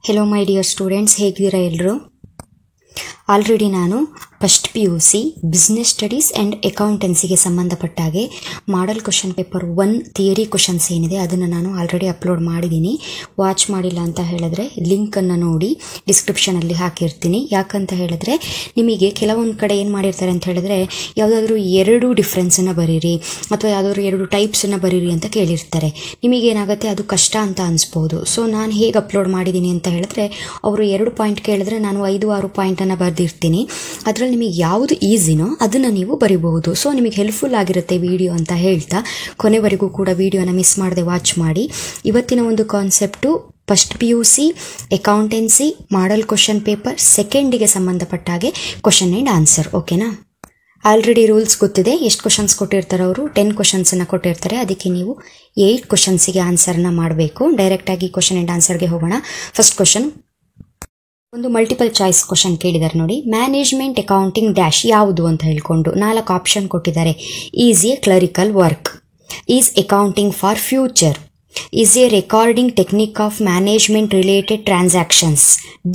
Hello my dear students, ಹೇಗಿದ್ದೀರಾ ಎಲ್ಲರೂ? Already ನಾನು first PUC business studies and ಅಕೌಂಟೆನ್ಸಿಗೆ ಸಂಬಂಧಪಟ್ಟಾಗೆ model question paper 1 theory questions ಏನಿದೆ ಅದನ್ನು ನಾನು ಆಲ್ರೆಡಿ ಅಪ್ಲೋಡ್ ಮಾಡಿದ್ದೀನಿ. ವಾಚ್ ಮಾಡಿಲ್ಲ ಅಂತ ಹೇಳಿದ್ರೆ ಲಿಂಕನ್ನು ನೋಡಿ ಡಿಸ್ಕ್ರಿಪ್ಷನಲ್ಲಿ ಹಾಕಿರ್ತೀನಿ. ಯಾಕಂತ ಹೇಳಿದ್ರೆ ನಿಮಗೆ ಕೆಲವೊಂದು ಕಡೆ ಏನು ಮಾಡಿರ್ತಾರೆ ಅಂತ ಹೇಳಿದ್ರೆ ಯಾವುದಾದ್ರೂ 2 ಡಿಫ್ರೆನ್ಸನ್ನು ಬರೀರಿ ಅಥವಾ ಯಾವುದಾದ್ರೂ 2 ಟೈಪ್ಸನ್ನು ಬರೀರಿ ಅಂತ ಕೇಳಿರ್ತಾರೆ. ನಿಮಗೇನಾಗುತ್ತೆ ಅದು ಕಷ್ಟ ಅಂತ ಅನಿಸ್ಬೋದು. ಸೊ ನಾನು ಹೇಗೆ ಅಪ್ಲೋಡ್ ಮಾಡಿದ್ದೀನಿ ಅಂತ ಹೇಳಿದ್ರೆ ಅವರು 2 ಪಾಯಿಂಟ್ ಕೇಳಿದ್ರೆ ನಾನು 5-6 ಪಾಯಿಂಟನ್ನು ಬರೆದಿರ್ತೀನಿ. ಅದರಲ್ಲಿ ನಿಮಗೆ ಯಾವುದು ಈಸಿನೋ ಅದನ್ನು ನೀವು ಬರಿಬಹುದು. ಸೊ ನಿಮಗೆ ಹೆಲ್ಪ್ಫುಲ್ ಆಗಿರುತ್ತೆ ವಿಡಿಯೋ ಅಂತ ಹೇಳ್ತಾ ಕೊನೆವರೆಗೂ ಕೂಡ ವಿಡಿಯೋನ ಮಿಸ್ ಮಾಡದೆ ವಾಚ್ ಮಾಡಿ. ಇವತ್ತಿನ ಒಂದು ಕಾನ್ಸೆಪ್ಟು ಫಸ್ಟ್ PUC ಅಕೌಂಟೆನ್ಸಿ ಮಾಡಲ್ ಕ್ವಶನ್ ಪೇಪರ್ ಸೆಕೆಂಡಿಗೆ ಸಂಬಂಧಪಟ್ಟಾಗೆ ಕ್ವಶನ್ ಆ್ಯಂಡ್ ಆನ್ಸರ್. ಓಕೆನಾ? ಆಲ್ರೆಡಿ ರೂಲ್ಸ್ ಗೊತ್ತಿದೆ. ಎಷ್ಟು ಕ್ವಶನ್ಸ್ ಕೊಟ್ಟಿರ್ತಾರೆ ಅವರು? 10 ಕ್ವಶನ್ಸನ್ನು ಕೊಟ್ಟಿರ್ತಾರೆ. ಅದಕ್ಕೆ ನೀವು 8 ಕ್ವಶನ್ಸಿಗೆ ಆನ್ಸರ್ನ ಮಾಡಬೇಕು. ಡೈರೆಕ್ಟಾಗಿ ಕ್ವಶನ್ ಆ್ಯಂಡ್ ಆನ್ಸರ್ಗೆ ಹೋಗೋಣ. ಫಸ್ಟ್ ಕ್ವಶನ್ ಒಂದು ಮಲ್ಟಿಪಲ್ ಚಾಯ್ಸ್ ಕ್ವಶನ್ ಕೇಳಿದ್ದಾರೆ ನೋಡಿ. ಮ್ಯಾನೇಜ್ಮೆಂಟ್ ಅಕೌಂಟಿಂಗ್ ಡ್ಯಾಶ್ ಯಾವುದು ಅಂತ ಹೇಳ್ಕೊಂಡು 4 ಆಪ್ಷನ್ ಕೊಟ್ಟಿದ್ದಾರೆ. Is A clerical work, is accounting for future, is a recording technique of management related transactions,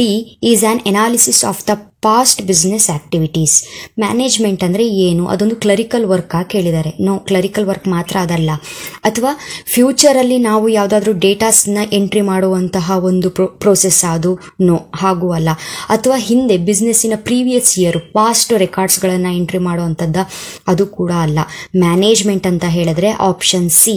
D is on analysis of the past business activities. Management ಅಂದರೆ ಏನು? ಅದೊಂದು clerical ವರ್ಕಾ ಕೇಳಿದ್ದಾರೆ. No, clerical work ಮಾತ್ರ ಅದಲ್ಲ. ಅಥವಾ ಫ್ಯೂಚರಲ್ಲಿ ನಾವು ಯಾವುದಾದ್ರೂ ಡೇಟಾಸ್ನ ಎಂಟ್ರಿ ಮಾಡುವಂತಹ ಒಂದು ಪ್ರೋಸೆಸ್ ಅದು? ನೋ, ಹಾಗೂ ಅಲ್ಲ. ಅಥವಾ ಹಿಂದೆ ಬಿಸ್ನೆಸ್ಸಿನ ಪ್ರೀವಿಯಸ್ ಇಯರ್ ಪಾಸ್ಟ್ ರೆಕಾರ್ಡ್ಸ್ಗಳನ್ನು ಎಂಟ್ರಿ ಮಾಡುವಂಥದ್ದು? ಅದು ಕೂಡ ಅಲ್ಲ. ಮ್ಯಾನೇಜ್ಮೆಂಟ್ ಅಂತ ಹೇಳಿದ್ರೆ option C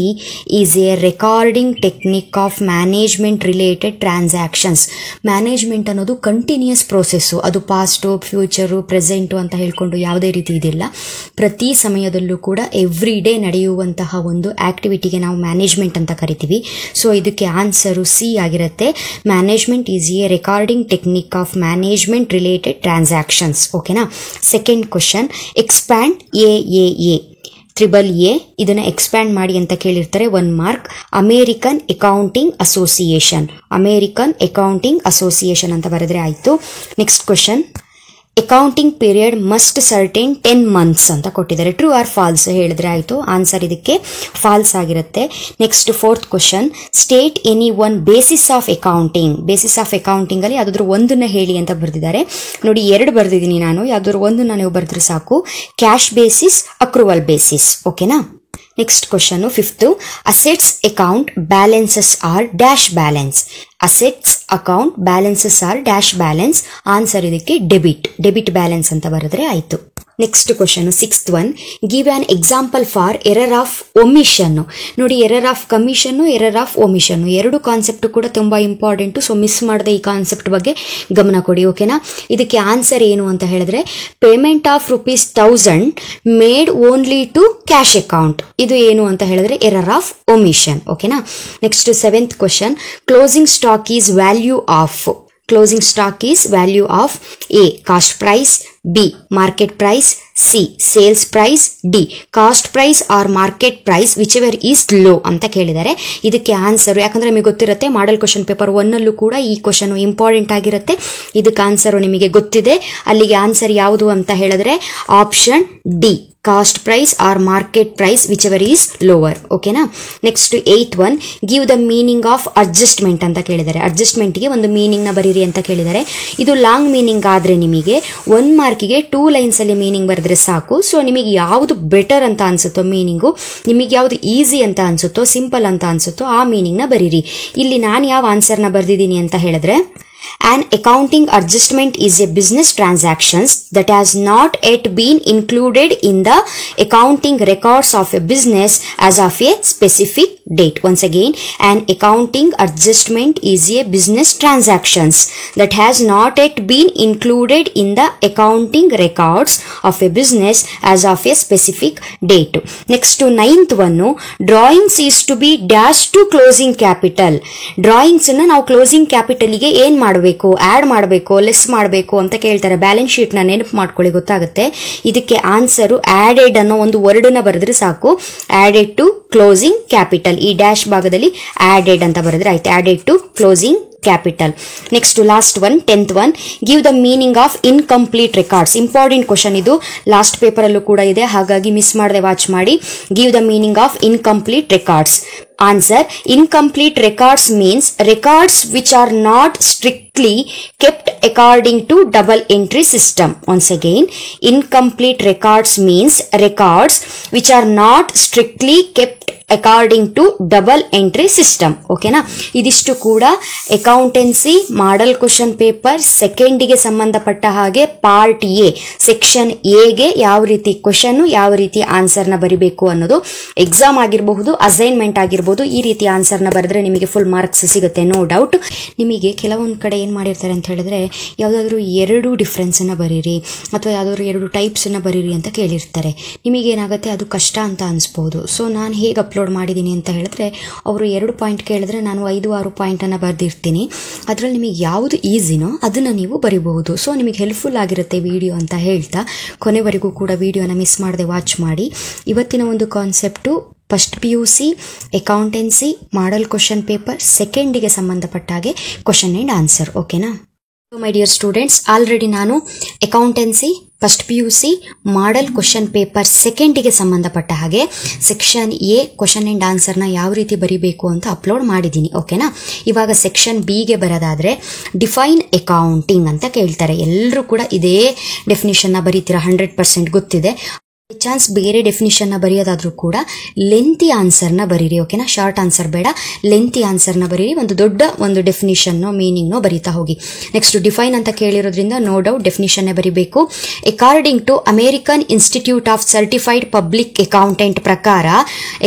is a recording technique of management related transactions. Management ಅನ್ನೋದು ಕಂಟಿನ್ಯೂಸ್ ಪ್ರೋಸೆಸ್ಸು. ಅದು ಪಾಸ್ಟು, ಫ್ಯೂಚರು, ಪ್ರೆಸೆಂಟು ಅಂತ ಹೇಳ್ಕೊಂಡು ಯಾವುದೇ ರೀತಿ ಇದಿಲ್ಲ. ಪ್ರತಿ ಸಮಯದಲ್ಲೂ ಕೂಡ ಎವ್ರಿ ಡೇ ನಡೆಯುವಂತಹ ಒಂದು ಆಕ್ಟಿವಿಟಿಗೆ ನಾವು ಮ್ಯಾನೇಜ್ಮೆಂಟ್ ಅಂತ ಕರಿತೀವಿ. ಸೊ ಇದಕ್ಕೆ ಆನ್ಸರು ಸಿ ಆಗಿರುತ್ತೆ. Management is a recording technique of management related transactions. ಓಕೆನಾ? Second question, expand AAA AAA ಇದನ್ನು ಎಕ್ಸ್ಪ್ಯಾಂಡ್ ಮಾಡಿ ಅಂತ ಕೇಳಿರ್ತಾರೆ. 1 mark. American accounting association, American accounting association ಅಂತ ಬರೆದ್ರೆ ಆಯಿತು. Next question, accounting period must certain 10 months ಅಂತ ಕೊಟ್ಟಿದ್ದಾರೆ. ಟ್ರೂ ಆರ್ ಫಾಲ್ಸ್ ಹೇಳಿದ್ರೆ ಆಯಿತು. ಆನ್ಸರ್ ಇದಕ್ಕೆ ಫಾಲ್ಸ್ ಆಗಿರುತ್ತೆ. Next fourth question, state any one basis of accounting. Basis of accounting ಅಲ್ಲಿ ಯಾವುದಾದ್ರೂ ಒಂದನ್ನ ಹೇಳಿ ಅಂತ ಬರೆದಿದ್ದಾರೆ ನೋಡಿ. 2 ಬರೆದಿದ್ದೀನಿ ನಾನು. ಯಾವುದಾದ್ರೂ ಒಂದನ್ನ ನೀವು ಬರೆದ್ರೆ ಸಾಕು. Cash basis, accrual basis. ಓಕೆನಾ? Next question, fifth, assets account balances are dash balance. Assets account balances are dash balance. Answer ಇದಕ್ಕೆ ಡೆಬಿಟ್ ಬ್ಯಾಲೆನ್ಸ್ ಅಂತ ಬರೆದ್ರೆ ಆಯಿತು. Next question, sixth one, give an example for error of omission. ನೋಡಿ, error of ಕಮಿಷನ್ನು, error of omission 2 concept ಕೂಡ ತುಂಬ important. So miss ಮಾಡದೆ ಈ ಕಾನ್ಸೆಪ್ಟ್ ಬಗ್ಗೆ ಗಮನ ಕೊಡಿ. ಓಕೆನಾ? ಇದಕ್ಕೆ ಆನ್ಸರ್ ಏನು ಅಂತ ಹೇಳಿದ್ರೆ payment of ₹1000 made only to cash account. ಇದು ಏನು ಅಂತ ಹೇಳಿದ್ರೆ ಎರರ್ ಆಫ್ ಒಮಿಷನ್. ಓಕೆನಾ? Next seventh question, closing stock is value of. Closing stock is value of A, cost price, B, market price, C, sales price, D, cost price or market price whichever is low ಅಂತ ಕೇಳಿದ್ದಾರೆ. ಇದಕ್ಕೆ answer, ಯಾಕಂದ್ರೆ ನಿಮಗೆ ಗೊತ್ತಿರುತ್ತೆ ಮಾಡಲ್ question paper 1 ಅಲ್ಲೂ ಕೂಡ ಈ question important ಆಗಿರುತ್ತೆ. ಇದಕ್ಕೆ ಆನ್ಸರ್ ನಿಮಗೆ ಗೊತ್ತಿದೆ. ಅಲ್ಲಿಗೆ ಆನ್ಸರ್ ಯಾವುದು ಅಂತ ಹೇಳಿದ್ರೆ option D, cost price or market price whichever is lower. ಓಕೆನಾ? Next 8th one, give the meaning of adjustment ಅಂತ ಕೇಳಿದ್ದಾರೆ. ಅಡ್ಜಸ್ಟ್ಮೆಂಟ್ಗೆ ಒಂದು ಮೀನಿಂಗ್ನ ಬರೀರಿ ಅಂತ ಕೇಳಿದ್ದಾರೆ. ಇದು ಲಾಂಗ್ ಮೀನಿಂಗ್ ಆದರೆ ನಿಮಗೆ 1 ಮಾರ್ಕಿಗೆ 2 ಲೈನ್ಸಲ್ಲಿ ಮೀನಿಂಗ್ ಬರೆದ್ರೆ ಸಾಕು. ಸೊ ನಿಮಗೆ ಯಾವುದು ಬೆಟರ್ ಅಂತ ಅನ್ಸುತ್ತೋ ಮೀನಿಂಗು, ನಿಮಗೆ ಯಾವುದು ಈಸಿ ಅಂತ ಅನ್ಸುತ್ತೋ, ಸಿಂಪಲ್ ಅಂತ ಅನ್ಸುತ್ತೋ ಆ ಮೀನಿಂಗ್ನ ಬರೀರಿ. ಇಲ್ಲಿ ನಾನು ಯಾವ ಆನ್ಸರ್ನ ಬರೆದಿದ್ದೀನಿ ಅಂತ ಹೇಳಿದ್ರೆ, an accounting adjustment is a business transactions that has not yet been included in the accounting records of a business as of a specific date. Once again, an accounting adjustment is a business transactions that has not yet been included in the accounting records of a business as of a specific date. Next to 9th one, drawings is to be dash to closing capital. Drawings ಅನ್ನು ನಾವು closing ಕ್ಯಾಪಿಟಲ್ಗೆ ಏನ್ ಮಾಡಬೇಕು, add ಮಾಡಬೇಕು, less ಮಾಡಬೇಕು ಅಂತ ಕೇಳ್ತಾರೆ. Balance sheet ನ ನೆನಪು ಮಾಡ್ಕೊಳ್ಳಿ, ಗೊತ್ತಾಗುತ್ತೆ. ಇದಕ್ಕೆ ಆನ್ಸರು ಆಡೆಡ್ ಅನ್ನೋ ಒಂದು ವರ್ಡ್ನ ಬರೆದ್ರೆ ಸಾಕು. Added to closing capital. ಈ ಡ್ಯಾಶ್ ಭಾಗದಲ್ಲಿ ಆಡೆಡ್ ಅಂತ ಬರೆದ್ರೆ ಆಯ್ತು. Added to closing capital. Next last one, 10th one, give the meaning of incomplete records. Important question ಇದು, ಲಾಸ್ಟ್ ಪೇಪರ್ ಅಲ್ಲೂ ಕೂಡ ಇದೆ, ಹಾಗಾಗಿ ಮಿಸ್ ಮಾಡದೆ ವಾಚ್ ಮಾಡಿ. Give the meaning of incomplete records. Answer: incomplete records means records which are not strictly kept according to double entry system. Once again, incomplete records means records which are not strictly kept according to double entry system. ಓಕೆನಾ? ಇದಿಷ್ಟು ಕೂಡ accountancy ಮಾಡಲ್ question paper ಸೆಕೆಂಡಿಗೆ ಸಂಬಂಧಪಟ್ಟ ಹಾಗೆ part A section ಎಗೆ ಯಾವ ರೀತಿ question ಯಾವ ರೀತಿ ಆನ್ಸರ್ನ ಬರಿಬೇಕು ಅನ್ನೋದು. ಎಕ್ಸಾಮ್ ಆಗಿರಬಹುದು, ಅಸೈನ್ಮೆಂಟ್ ಆಗಿರ್ಬೋದು, ಈ ರೀತಿ ಆನ್ಸರ್ನ ಬರೆದ್ರೆ ನಿಮಗೆ ಫುಲ್ ಮಾರ್ಕ್ಸ್ ಸಿಗುತ್ತೆ, ನೋ ಡೌಟ್. ನಿಮಗೆ ಕೆಲವೊಂದು ಕಡೆ ಏನು ಮಾಡಿರ್ತಾರೆ ಅಂತ ಹೇಳಿದ್ರೆ, ಯಾವುದಾದ್ರೂ ಎರಡು ಡಿಫ್ರೆನ್ಸನ್ನು ಬರೀರಿ ಅಥವಾ ಯಾವುದಾದ್ರೂ ಎರಡು ಟೈಪ್ಸನ್ನು ಬರೀರಿ ಅಂತ ಕೇಳಿರ್ತಾರೆ. ನಿಮಗೇನಾಗುತ್ತೆ, ಅದು ಕಷ್ಟ ಅಂತ ಅನಿಸ್ಬೋದು. ಸೊ ನಾನು ಹೇಗೆ ಅಪ್ಲೋಡ್ ಮಾಡಿದ್ದೀನಿ ಅಂತ ಹೇಳಿದ್ರೆ, ಅವರು 2 ಪಾಯಿಂಟ್ ಕೇಳಿದ್ರೆ ನಾನು 5-6 ಪಾಯಿಂಟನ್ನು ಬರೆದಿರ್ತೀನಿ. ಅದರಲ್ಲಿ ನಿಮಗೆ ಯಾವುದು ಈಸಿನೋ ಅದನ್ನು ನೀವು ಬರಿಬಹುದು. ಸೊ ನಿಮಗೆ ಹೆಲ್ಪ್ಫುಲ್ ಆಗಿರುತ್ತೆ ವಿಡಿಯೋ ಅಂತ ಹೇಳ್ತಾ ಕೊನೆವರೆಗೂ ಕೂಡ ವಿಡಿಯೋನ ಮಿಸ್ ಮಾಡದೆ ವಾಚ್ ಮಾಡಿ. ಇವತ್ತಿನ ಒಂದು ಕಾನ್ಸೆಪ್ಟು ಫಸ್ಟ್ PUC ಅಕೌಂಟೆನ್ಸಿ ಮಾಡಲ್ ಕ್ವಶನ್ ಪೇಪರ್ ಸೆಕೆಂಡಿಗೆ ಸಂಬಂಧಪಟ್ಟ ಹಾಗೆ ಕ್ವಶನ್ ಆ್ಯಂಡ್ ಆನ್ಸರ್. ಓಕೆನಾ? ಮೈ ಡಿಯರ್ ಸ್ಟೂಡೆಂಟ್ಸ್, ಆಲ್ರೆಡಿ ನಾನು ಅಕೌಂಟೆನ್ಸಿ ಫಸ್ಟ್ PUC ಮಾಡಲ್ ಕ್ವಶನ್ ಪೇಪರ್ ಸೆಕೆಂಡಿಗೆ ಸಂಬಂಧಪಟ್ಟ ಹಾಗೆ ಸೆಕ್ಷನ್ ಎ ಕ್ವಶನ್ ಆ್ಯಂಡ್ ಆನ್ಸರ್ನ ಯಾವ ರೀತಿ ಬರಿಬೇಕು ಅಂತ ಅಪ್ಲೋಡ್ ಮಾಡಿದ್ದೀನಿ. ಓಕೆನಾ? ಇವಾಗ ಸೆಕ್ಷನ್ ಬಿಗೆ ಬರೋದಾದರೆ ಡಿಫೈನ್ ಅಕೌಂಟಿಂಗ್ ಅಂತ ಕೇಳ್ತಾರೆ. ಎಲ್ಲರೂ ಕೂಡ ಇದೇ ಡೆಫಿನಿಷನ್ನ ಬರೀತೀರಾ, 100% ಗೊತ್ತಿದೆ. ಚಾನ್ಸ್ ಬೇರೆ ಡೆಫಿನಿಷನ್ನ ಬರೆಯೋದಾದ್ರೂ ಕೂಡ ಲೆಂತಿ ಆನ್ಸರ್ನ ಬರೀರಿ. ಓಕೆನಾ? ಶಾರ್ಟ್ ಆನ್ಸರ್ ಬೇಡ, ಲೆಂತಿ ಆನ್ಸರ್ನ ಬರೀರಿ. ಒಂದು ದೊಡ್ಡ ಒಂದು ಡೆಫಿನಿಷನ್ನೋ ಮೀನಿಂಗ್ನೋ ಬರೀತಾ ಹೋಗಿ. ನೆಕ್ಸ್ಟ್ ಡಿಫೈನ್ ಅಂತ ಕೇಳಿರೋದ್ರಿಂದ ನೋ ಡೌಟ್ ಡೆಫಿನಿಷನ್ನೇ ಬರೀಬೇಕು. According to American Institute of Certified Public Accountant ಪ್ರಕಾರ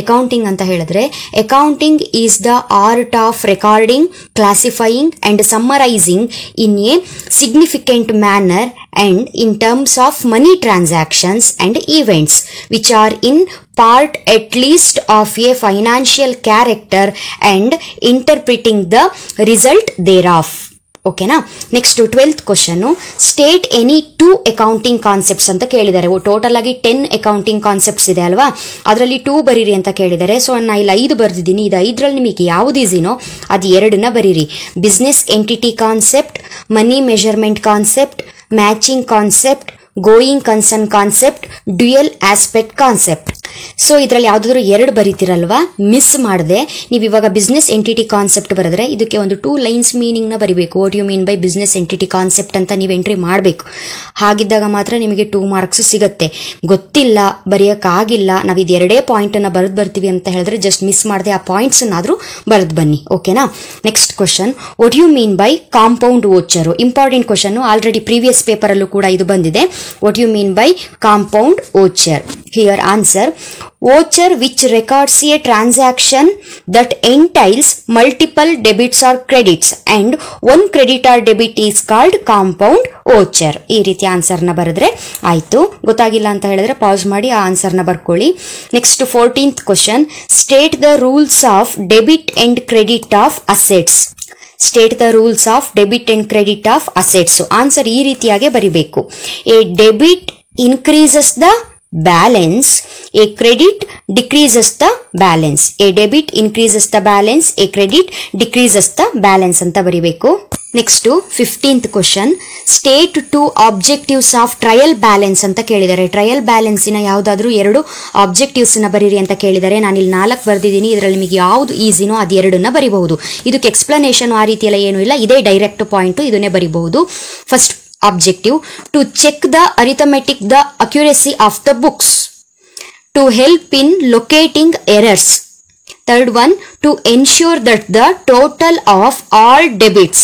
ಅಕೌಂಟಿಂಗ್ ಅಂತ ಹೇಳಿದ್ರೆ, accounting is the art of recording, classifying and summarising in a significant manner and in terms of money transactions and events which are in part at least of a financial character and interpreting the result thereof. ಓಕೆನಾ? Next 12th question, state any 2 accounting concepts ಅಂತ ಕೇಳಿದ್ದಾರೆ. Total ಆಗಿ 10 accounting concepts ಇದೆ ಅಲ್ವಾ, ಅದರಲ್ಲಿ 2 ಬರೀರಿ ಅಂತ ಕೇಳಿದ್ದಾರೆ. ಸೊ ನಾನು ಇಲ್ಲಿ 5 ಬರೆದಿದ್ದೀನಿ. ಇದು 5ರಲ್ಲಿ ನಿಮಗೆ ಯಾವ್ದು ಈಸಿನೋ ಅದು 2ನ್ನ ಬರೀರಿ. Business entity concept, money measurement concept, matching concept, going concern concept, dual aspect concept. So ಇದರಲ್ಲಿ ಯಾವುದಾದ್ರೂ 2 ಬರೀತಿರಲ್ವಾ, ಮಿಸ್ ಮಾಡದೆ ನೀವು ಇವಾಗ ಬಿಸ್ನೆಸ್ ಎಂಟಿಟಿ ಕಾನ್ಸೆಪ್ಟ್ ಬರೆದ್ರೆ ಇದಕ್ಕೆ ಒಂದು 2 ಲೈನ್ಸ್ ಮೀನಿಂಗ್ನ ಬರೀಬೇಕು. What you mean by business entity concept ಅಂತ ನೀವು ಎಂಟ್ರಿ ಮಾಡಬೇಕು. ಹಾಗಿದ್ದಾಗ ಮಾತ್ರ ನಿಮಗೆ 2 ಮಾರ್ಕ್ಸ್ ಸಿಗುತ್ತೆ. ಗೊತ್ತಿಲ್ಲ, ಬರೆಯೋಕ್ಕಾಗಿಲ್ಲ, ನಾವು ಇದು 2 ಪಾಯಿಂಟನ್ನು ಬರೆದು ಬರ್ತೀವಿ ಅಂತ ಹೇಳಿದ್ರೆ ಜಸ್ಟ್ ಮಿಸ್ ಮಾಡದೆ ಆ ಪಾಯಿಂಟ್ಸನ್ನಾದರೂ ಬರೆದು ಬನ್ನಿ. ಓಕೆನಾ? Next question, what you mean by compound voucher? Important question, already previous ಪೇಪರಲ್ಲೂ ಕೂಡ ಇದು ಬಂದಿದೆ. What you mean by compound voucher? Here answer: voucher which records a transaction that entails multiple debits or credits and one credit or debit is called compound voucher. ಈ ರೀತಿ ಆನ್ಸರ್ನ ಬರೆದ್ರೆ ಆಯ್ತು. ಗೊತ್ತಾಗಿಲ್ಲ ಅಂತ ಹೇಳಿದ್ರೆ ಪಾಸ್ ಮಾಡಿ ಆ ಆನ್ಸರ್ನ ಬರ್ಕೊಳ್ಳಿ. Next 14th question, state the rules of debit and credit of assets. State the rules of debit and credit of assets. Answer ಈ ರೀತಿಯಾಗಿ ಬರಿಬೇಕು. A debit increases the balance, a credit decreases the balance. A debit increases the balance, a credit decreases the balance ಅಂತ ಬರಿಬೇಕು. Next 15th question, state 2 objectives of trial balance ಅಂತ ಕೇಳಿದ್ದಾರೆ. Trial ಬ್ಯಾಲೆನ್ಸಿನ ಯಾವುದಾದ್ರೂ 2 ಆಬ್ಜೆಕ್ಟಿವ್ಸ್ನ ಬರೀರಿ ಅಂತ ಕೇಳಿದ್ದಾರೆ. ನಾನು ಇಲ್ಲಿ 4 ಬರೆದಿದ್ದೀನಿ. ಇದರಲ್ಲಿ ನಿಮಗೆ ಯಾವುದು ಈಸಿನೋ ಅದು 2ನ್ನ ಬರಿಬಹುದು. ಇದಕ್ಕೆ ಎಕ್ಸ್ಪ್ಲನೇಷನ್ ಆ ರೀತಿ ಎಲ್ಲ ಏನೂ ಇಲ್ಲ, ಇದೇ ಡೈರೆಕ್ಟ್ ಪಾಯಿಂಟು, ಇದನ್ನೇ ಬರಿಬಹುದು. First objective, to check the arithmetic the accuracy of the books, to help in locating errors. Third one, to ensure that the total of all debits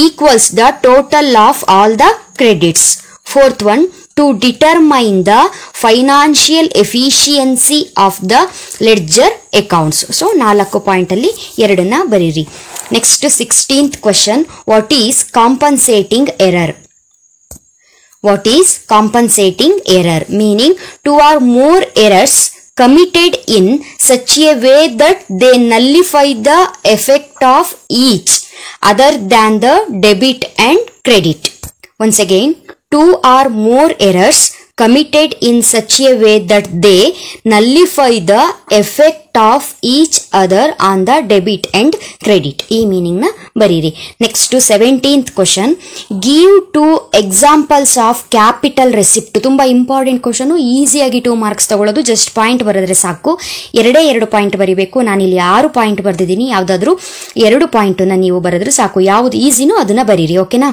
equals the total of all the credits. Fourth one, to determine the financial efficiency of the ledger accounts. So 4 point ಅಲ್ಲಿ 2ನ್ನ ಬರೀರಿ. Next 16th question, what is compensating error? What is compensating error? Meaning 2 or more errors committed in such a way that they nullify the effect of each other than the debit and credit. Once again, 2 or more errors committed in such a way that they nullify the effect of each other on the debit and credit. ಈ meaning ನ ಬರೀರಿ. Next 17th question, give 2 examples of capital receipt. ತುಂಬಾ important question, ಈಸಿಯಾಗಿ 2 marks ತಗೊಳ್ಳೋದು. Just point ಬರೆದ್ರೆ ಸಾಕು, 2 point ಬರೀಬೇಕು. ನಾನಿಲ್ಲಿ 6 ಪಾಯಿಂಟ್ ಬರೆದಿದ್ದೀನಿ, ಯಾವ್ದಾದ್ರು 2 ಪಾಯಿಂಟ್ ನೀವು ಬರೆದ್ರೆ ಸಾಕು. ಯಾವ್ದು ಈಸಿನೋ ಅದನ್ನ ಬರೀರಿ, ಓಕೆನಾ.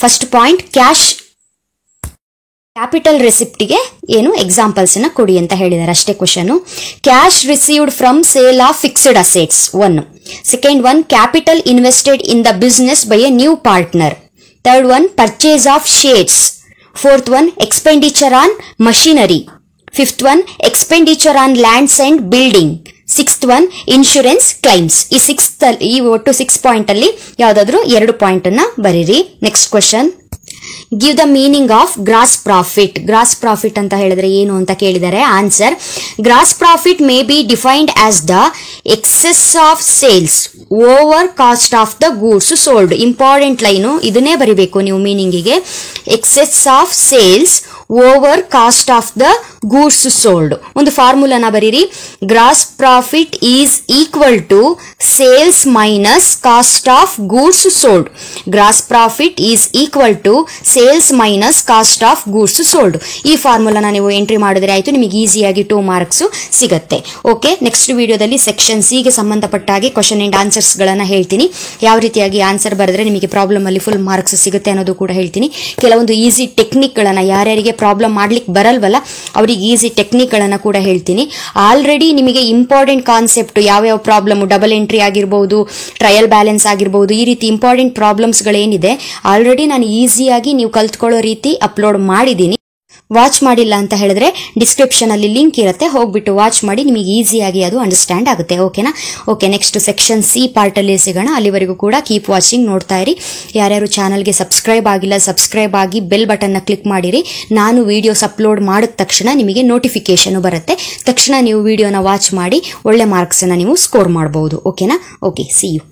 ಫಸ್ಟ್ ಪಾಯಿಂಟ್, ಕ್ಯಾಪಿಟಲ್ ರೆಸಿಪ್ಟಿಗೆ ಏನು ಎಕ್ಸಾಂಪಲ್ಸ್ ನ ಕೊಡಿ ಅಂತ ಹೇಳಿದ್ದಾರೆ, ಅಷ್ಟೇ question. Cash received from sale of fixed assets 1. Second one, capital invested in the business by a new partner. Third one, purchase of shares. Fourth one, expenditure on machinery. Fifth one, expenditure on lands and building. Sixth one, insurance claims. ಈ ಒಟ್ಟು 6 point ಅಲ್ಲಿ ಯಾವ್ದಾದ್ರು 2 point ಅನ್ನ ಬರೀರಿ. Next question, give the meaning of gross profit. Gross profit ಅಂತ ಹೇಳಿದ್ರೆ ಏನು ಅಂತ ಕೇಳಿದರೆ, answer, gross profit may be defined as the excess of sales over cost of the goods sold. Important line, ಇದನ್ನೇ ಬರಿಬೇಕು ನೀವು ಮೀನಿಂಗಿಗೆ. Excess of sales over cost of the goods sold. ಒಂದು ಫಾರ್ಮುಲಾನ ಬರೀರಿ, gross profit is equal to sales minus cost of goods sold. Gross profit is equal to sales minus cost of goods sold. ಈ ಫಾರ್ಮುಲಾನ ನೀವು entry ಮಾಡಿದ್ರೆ ಆಯ್ತು, ನಿಮಗೆ ಈಸಿಯಾಗಿ 2 marks ಸಿಗುತ್ತೆ. ಓಕೆ, ನೆಕ್ಸ್ಟ್ ವಿಡಿಯೋದಲ್ಲಿ ಸೆಕ್ಷನ್ ಸಿ ಗೆ ಸಂಬಂಧಪಟ್ಟ ಹಾಗೆ ಕ್ವಶನ್ ಅಂಡ್ ಆನ್ಸರ್ಸ್ ಗಳನ್ನ ಹೇಳ್ತೀನಿ. ಯಾವ ರೀತಿಯಾಗಿ ಆನ್ಸರ್ ಬರೆದ್ರೆ ನಿಮಗೆ ಪ್ರಾಬ್ಲಮ್ ಅಲ್ಲಿ ಫುಲ್ ಮಾರ್ಕ್ಸ್ ಸಿಗುತ್ತೆ ಅನ್ನೋದು ಕೂಡ ಹೇಳ್ತೀನಿ. ಕೆಲವೊಂದು ಈಸಿ ಟೆಕ್ನಿಕ್ ಗಳನ್ನ, ಯಾರ್ಯಾರಿಗೆ ಪ್ರಾಬ್ಲಮ್ ಮಾಡ್ಲಿಕ್ಕೆ ಬರಲ್ವಲ್ಲ ಅವರಿಗೆ ಈಸಿ ಟೆಕ್ನಿಕ್ ಗಳನ್ನ ಕೂಡ ಹೇಳ್ತೀನಿ. ಆಲ್ರೆಡಿ ನಿಮಗೆ ಇಂಪಾರ್ಟೆಂಟ್ ಕಾನ್ಸೆಪ್ಟ್ ಯಾವ್ಯಾವ ಪ್ರಾಬ್ಲಮ್, ಡಬಲ್ ಎಂಟ್ರಿ ಆಗಿರಬಹುದು, ಟ್ರಯಲ್ ಬ್ಯಾಲೆನ್ಸ್ ಆಗಿರಬಹುದು, ಈ ರೀತಿ ಇಂಪಾರ್ಟೆಂಟ್ ಪ್ರಾಬ್ಲಮ್ಸ್ ಗಳೇನಿದೆ ಆಲ್ರೆಡಿ ನಾನು ಈಸಿಯಾಗಿ ನೀವು ಕಲ್ತ್ಕೊಳ್ಳೋ ರೀತಿ ಅಪ್ಲೋಡ್ ಮಾಡಿದ್ದೀನಿ. ವಾಚ್ ಮಾಡಿಲ್ಲ ಅಂತ ಹೇಳಿದ್ರೆ ಡಿಸ್ಕ್ರಿಪ್ಷನ್ ಅಲ್ಲಿ ಲಿಂಕ್ ಇರುತ್ತೆ, ಹೋಗ್ಬಿಟ್ಟು ವಾಚ್ ಮಾಡಿ, ನಿಮಗೆ ಈಸಿಯಾಗಿ ಅದು ಅಂಡರ್ಸ್ಟ್ಯಾಂಡ್ ಆಗುತ್ತೆ. ಓಕೆನಾ. Okay, next section C part ಅಲ್ಲಿ ಸಿಗೋಣ. ಅಲ್ಲಿವರೆಗೂ ಕೂಡ ಕೀಪ್ ವಾಚಿಂಗ್, ನೋಡ್ತಾ ಇರಿ. ಯಾರ್ಯಾರು ಚಾನಲ್ಗೆ ಸಬ್ಸ್ಕ್ರೈಬ್ ಆಗಿಲ್ಲ, ಸಬ್ಸ್ಕ್ರೈಬ್ ಆಗಿ ಬೆಲ್ ಬಟನ್ ನ ಕ್ಲಿಕ್ ಮಾಡಿರಿ. ನಾನು ವಿಡಿಯೋಸ್ ಅಪ್ಲೋಡ್ ಮಾಡಿದ ತಕ್ಷಣ ನಿಮಗೆ ನೋಟಿಫಿಕೇಶನ್ ಬರುತ್ತೆ. ತಕ್ಷಣ ನೀವು ವಿಡಿಯೋನ ವಾಚ್ ಮಾಡಿ ಒಳ್ಳೆ ಮಾರ್ಕ್ಸ್ ಅನ್ನ ನೀವು ಸ್ಕೋರ್ ಮಾಡಬಹುದು. ಓಕೆನಾ. Okay, see you.